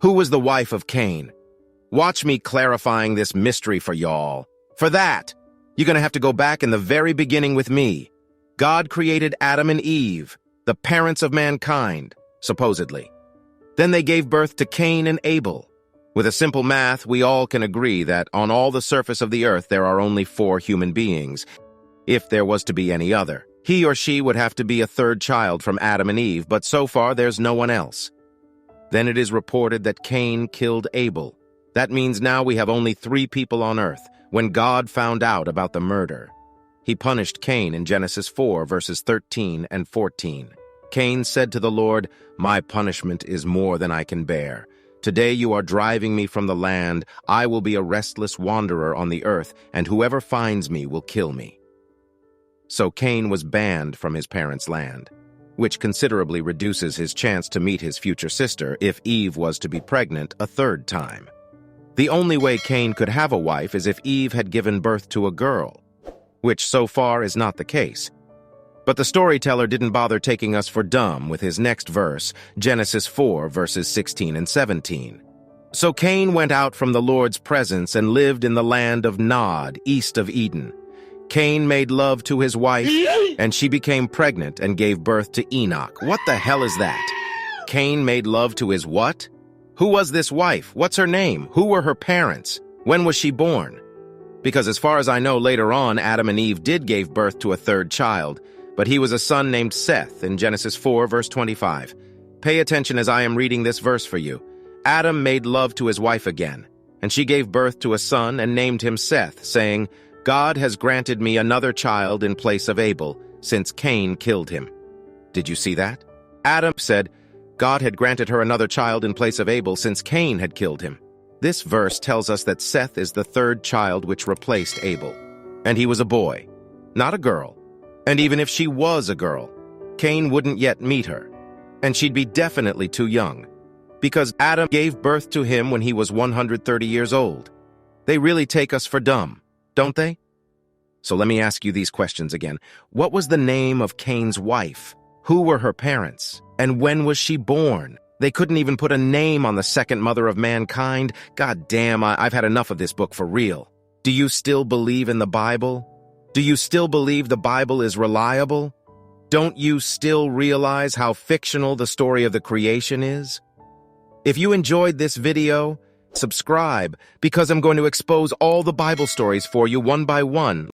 Who was the wife of Cain? Watch me clarifying this mystery for y'all. For that, you're gonna have to go back in the very beginning with me. God created Adam and Eve, the parents of mankind, supposedly. Then they gave birth to Cain and Abel. With a simple math, we all can agree that on all the surface of the earth there are only 4 human beings. If there was to be any other, he or she would have to be a third child from Adam and Eve, but so far there's no one else. Then it is reported that Cain killed Abel. That means now we have only 3 people on earth. When God found out about the murder, he punished Cain in Genesis 4, verses 13 and 14. Cain said to the Lord, "My punishment is more than I can bear. Today you are driving me from the land. I will be a restless wanderer on the earth, and whoever finds me will kill me." So Cain was banned from his parents' land, which considerably reduces his chance to meet his future sister if Eve was to be pregnant a 3rd time. The only way Cain could have a wife is if Eve had given birth to a girl, which so far is not the case. But the storyteller didn't bother taking us for dumb with his next verse, Genesis 4, verses 16 and 17. So Cain went out from the Lord's presence and lived in the land of Nod, east of Eden. Cain made love to his wife, and she became pregnant and gave birth to Enoch. What the hell is that? Cain made love to his what? Who was this wife? What's her name? Who were her parents? When was she born? Because as far as I know, later on, Adam and Eve did give birth to a 3rd child, but he was a son named Seth in Genesis 4, verse 25. Pay attention as I am reading this verse for you. Adam made love to his wife again, and she gave birth to a son and named him Seth, saying, "God has granted me another child in place of Abel, since Cain killed him." Did you see that? Adam said, God had granted her another child in place of Abel since Cain had killed him. This verse tells us that Seth is the 3rd child which replaced Abel. And he was a boy, not a girl. And even if she was a girl, Cain wouldn't yet meet her. And she'd be definitely too young, because Adam gave birth to him when he was 130 years old. They really take us for dumb, don't they? So let me ask you these questions again. What was the name of Cain's wife? Who were her parents? And when was she born? They couldn't even put a name on the second mother of mankind. God damn, I've had enough of this book for real. Do you still believe in the Bible? Do you still believe the Bible is reliable? Don't you still realize how fictional the story of the creation is? If you enjoyed this video, subscribe, because I'm going to expose all the Bible stories for you one by one.